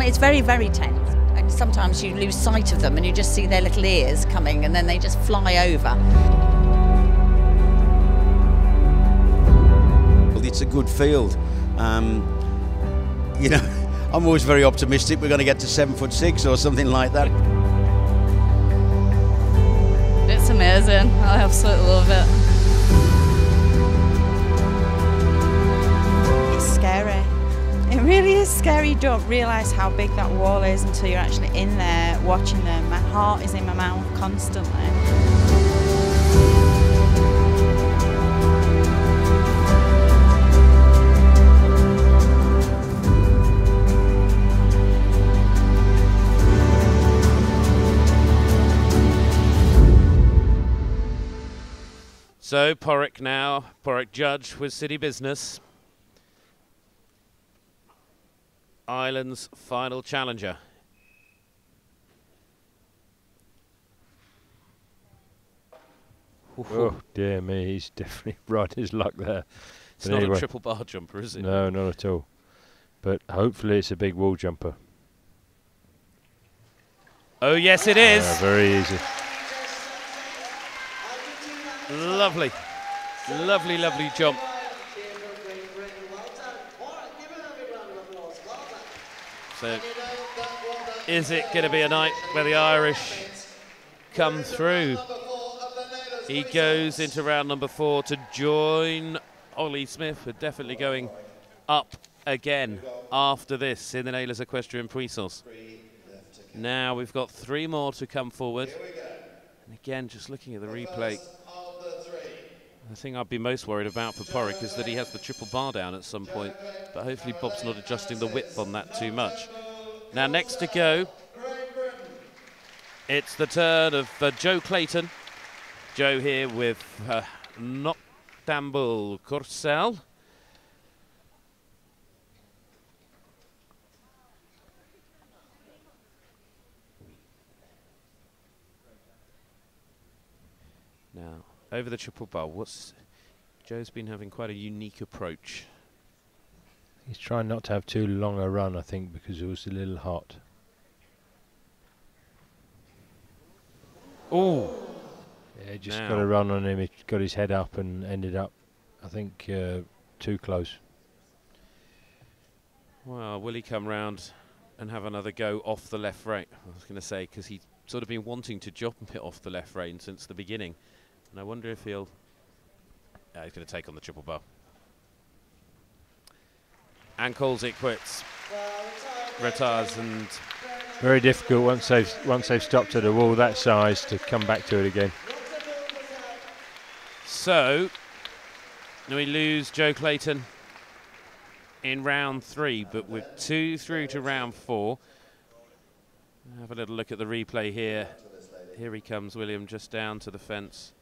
It's very, very tense. And sometimes you lose sight of them and you just see their little ears coming and then they just fly over. It's a good field. You know, I'm always very optimistic we're going to get to 7'6" or something like that. It's amazing. I absolutely love it. It's scary. It really is scary. You don't realise how big that wall is until you're actually in there watching them. My heart is in my mouth constantly. So Porrick now, Porrick Judge with City Business. Ireland's final challenger. Oh dear me, he's definitely right his luck there. It's not a triple bar jumper, is it? No, not at all. But hopefully it's a big wall jumper. Oh yes it is. Very easy. Lovely, lovely, lovely jump. So, is it going to be a night where the Irish come through? He goes into round number 4 to join Ollie Smith. We're definitely going up again after this in the Naylors Equestrian Puissance. Now we've got 3 more to come forward. And again, just looking at the replay, the thing I'd be most worried about for Porrick is that he has the triple bar down at some point, but hopefully Bob's not adjusting the width on that too much. Now next to go, it's the turn of Joe Clayton. Joe here with Noctambul Corsell. Now, over the triple bar, Joe's been having quite a unique approach. He's trying not to have too long a run, I think, because it was a little hot. Oh, yeah, just got a run on him. He got his head up and ended up, I think, too close. Well, will he come round and have another go off the left rein? I was going to say, because he's sort of been wanting to jump it off the left rein since the beginning. And I wonder if he'll... he's going to take on the triple bar. And calls it quits. Retires and... Very difficult once they've stopped at a wall that size to come back to it again. So, we lose Joe Clayton in round 3, but with 2 through to round 4. Have a little look at the replay here. Here he comes, William, just down to the fence.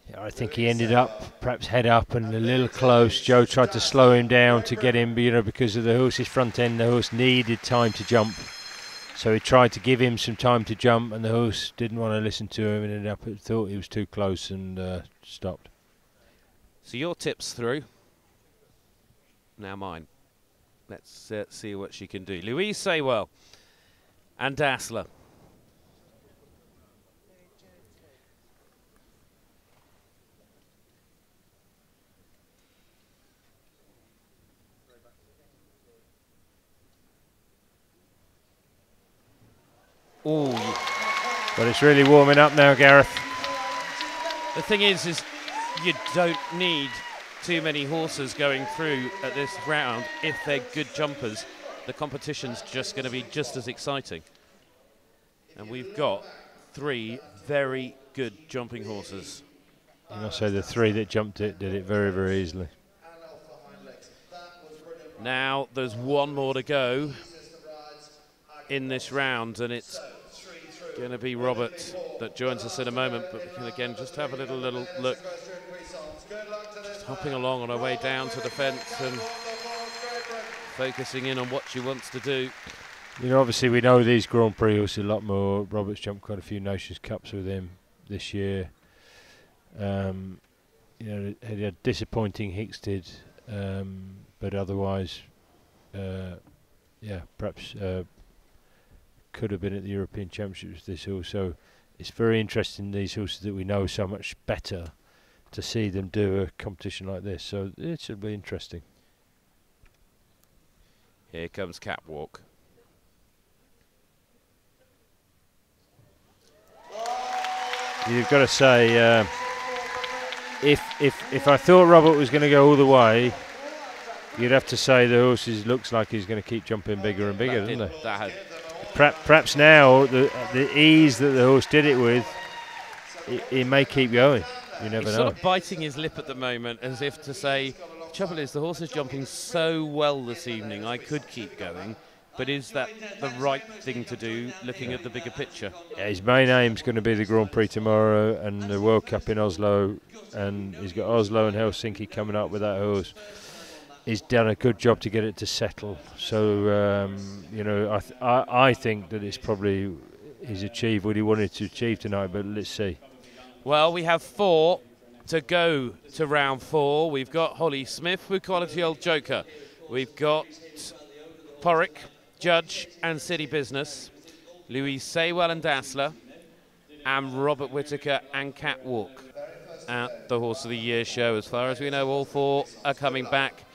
Yeah, I think he ended up perhaps head up and a little close. Joe tried to slow him down to get him, you know, because of the horse's front end. The horse needed time to jump, so he tried to give him some time to jump, and the horse didn't want to listen to him and ended up thought he was too close and stopped. So your tip's through. Now mine. Let's see what she can do. Louise Saywell and Dassler. Ooh. But it's really warming up now, Gareth. The thing is you don't need too many horses going through at this round. If they're good jumpers, the competition's just going to be just as exciting. And we've got 3 very good jumping horses. You must say the 3 that jumped it did it very, very easily. Now there's 1 more to go in this round, and it's going to be Robert that joins us in a moment, but we can again just have a little look. Just hopping along on her way down to the fence and focusing in on what she wants to do. You know, obviously we know these Grand Prix horses a lot more. Robert's jumped quite a few Nations Cups with him this year. You know, he had disappointing Hickstead, but otherwise yeah, perhaps could have been at the European Championships this horse. So it's very interesting, these horses that we know so much better, to see them do a competition like this. So it should be interesting. Here comes Catwalk. You've got to say, if I thought Robert was going to go all the way, you'd have to say the horse looks like he's going to keep jumping bigger and bigger, doesn't it? That had Perhaps now the ease that the horse did it with, he may keep going. You never he's know. sort of biting his lip at the moment, as if to say, the trouble is the horse is jumping so well this evening, I could keep going, but is that the right thing to do, looking at the bigger picture? Yeah, his main aim's going to be the Grand Prix tomorrow and the World Cup in Oslo, and he's got Oslo and Helsinki coming up with that horse. He's done a good job to get it to settle. So, you know, I think that it's probably he's achieved what he wanted to achieve tonight, but let's see. Well, we have 4 to go to round 4. We've got Holly Smith with Quality Old Joker. We've got Porrick, Judge and City Business, Louise Saywell and Dassler, and Robert Whittaker and Catwalk at the Horse of the Year show. As far as we know, all 4 are coming back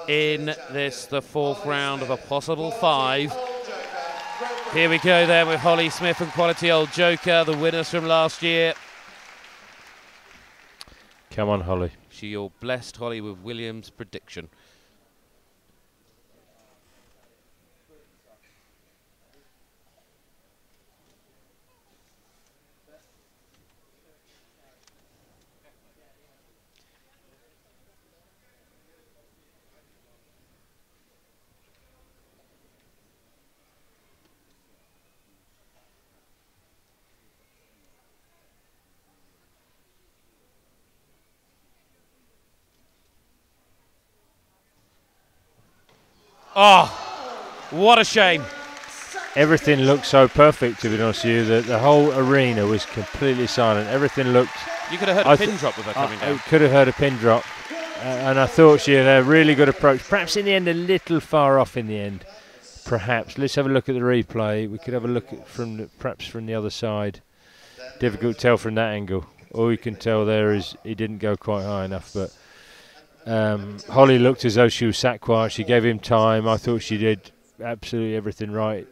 in this, the 4th round of a possible 5. Here we go then with Holly Smith and Quality Old Joker, the winners from last year. Come on, Holly. She all blessed Holly with Williams' prediction. Oh, what a shame. Everything looked so perfect, to be honest with you, that the whole arena was completely silent. Everything looked... You could have heard a pin drop with her coming down. Could have heard a pin drop. And I thought she had a really good approach. Perhaps in the end, a little far off in the end. Perhaps. Let's have a look at the replay. We could have a look at perhaps from the other side. Difficult to tell from that angle. All you can tell there is he didn't go quite high enough, but... Holly looked as though she was sat quiet. She gave him time. I thought she did absolutely everything right.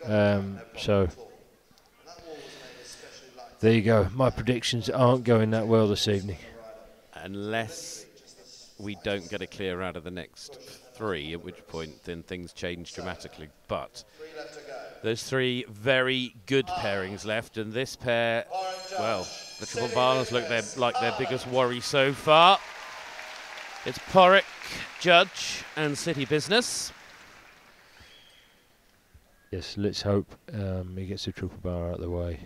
So there you go. My predictions aren't going that well this evening. Unless we don't get a clear out of the next 3, at which point then things change dramatically. But there's 3 very good pairings left, and this pair, well, the Triple Barners look like their biggest worry so far. It's Porrick, Judge and City Business. Yes, let's hope he gets the Triple Bar out of the way.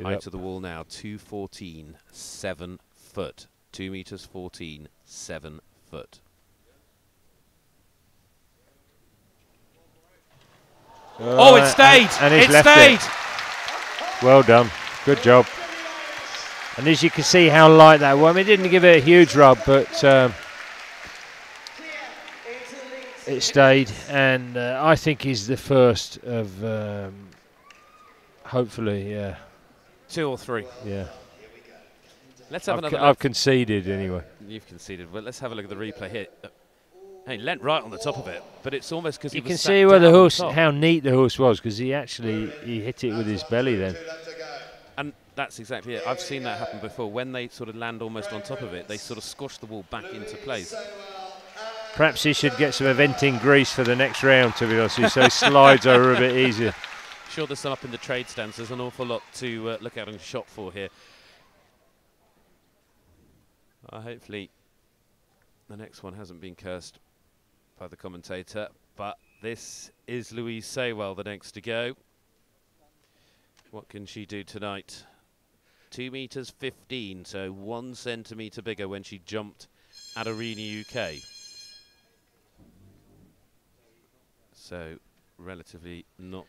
Height to the wall now, 2:14, 7 foot. 2 meters 14, 7 foot. Oh, it stayed! And it stayed! Well done. Good job. And as you can see how light that was, I mean, it didn't give it a huge rub, but it stayed. And I think he's the first of, hopefully, 2 or 3. Yeah. Let's have another. I've conceded anyway. You've conceded. Well, let's have a look at the replay here. Hey, leant right on the top of it, but it's almost because you can see where the horse, how neat the horse was, because he hit it with his belly then. And that's exactly it. I've seen that happen before. When they sort of land almost on top of it, they sort of squash the wall back into place. Perhaps he should get some eventing grease for the next round, to be honest, so he slides over a bit easier. Sure, there's some up in the trade stands. There's an awful lot to look out and shop for here. Hopefully the next one hasn't been cursed by the commentator, but this is Louise Saywell, the next to go. What can she do tonight? 2 meters 15, so 1 centimetre bigger when she jumped at Arena UK. So relatively not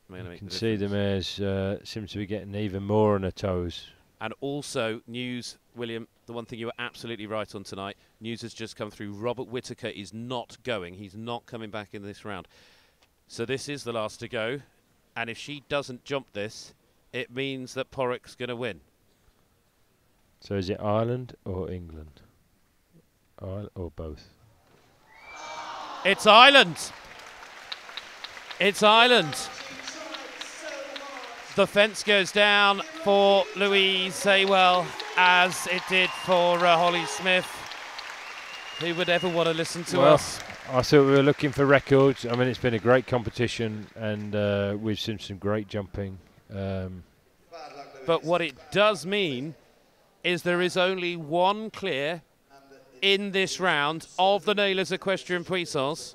going to make You can the see the difference. mares seem to be getting even more on their toes. And also news, William, the one thing you were absolutely right on tonight, news has just come through. Robert Whittaker is not going. He's not coming back in this round. So this is the last to go. And if she doesn't jump this, it means that Porrick's going to win. So is it Ireland or England? Or both? It's Ireland. It's Ireland. The fence goes down for Louise Saywell, as it did for Holly Smith. Who would ever want to listen to us? I thought we were looking for records. I mean, it's been a great competition, and we've seen some great jumping. But what it does mean is there is only one clear in this round of the Nailers Equestrian Puissance,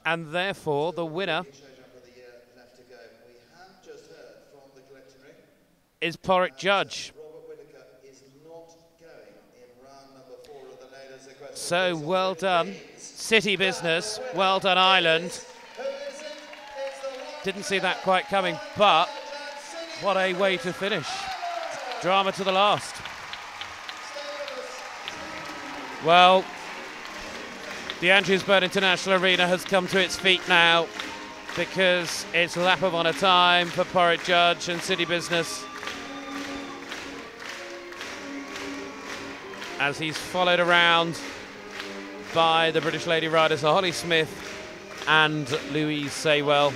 and therefore the winner is Porrick Judge. So well done, City Business. Well done, Ireland. Didn't see that quite coming, but what a way to finish. Drama to the last. Well, the Andrewsburn International Arena has come to its feet now, because it's lap of honour time for Porrick Judge and City Business, as he's followed around by the British lady riders Holly Smith and Louise Saywell.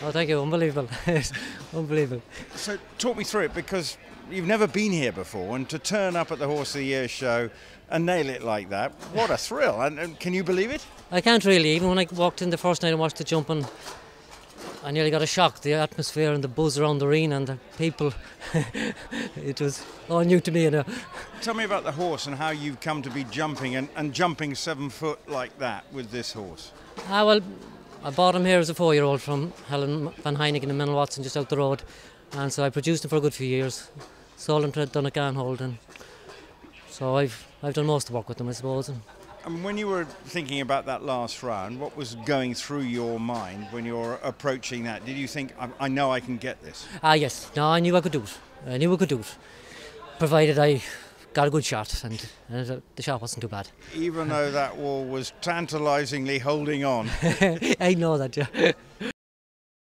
Oh, thank you. Unbelievable. Unbelievable. So talk me through it, because you've never been here before, and to turn up at the Horse of the Year show and nail it like that, what a thrill. And can you believe it? I can't really. Even when I walked in the first night and watched the jumping, I nearly got a shock. The atmosphere and the buzz around the arena and the people. It was all new to me. You know. Tell me about the horse and how you've come to be jumping and jumping 7 foot like that with this horse. Well, I bought him here as a 4-year-old from Helen Van Heineken and Menel Watson just out the road. And so I produced him for a good few years. Sold him to Donegal Holden. So I've done most of the work with him, I suppose. And when you were thinking about that last round, what was going through your mind when you were approaching that? Did you think, I know I can get this? Yes. No, I knew I could do it. I knew I could do it. Provided I got a good shot, and the shot wasn't too bad. Even though that wall was tantalisingly holding on. I know that, yeah.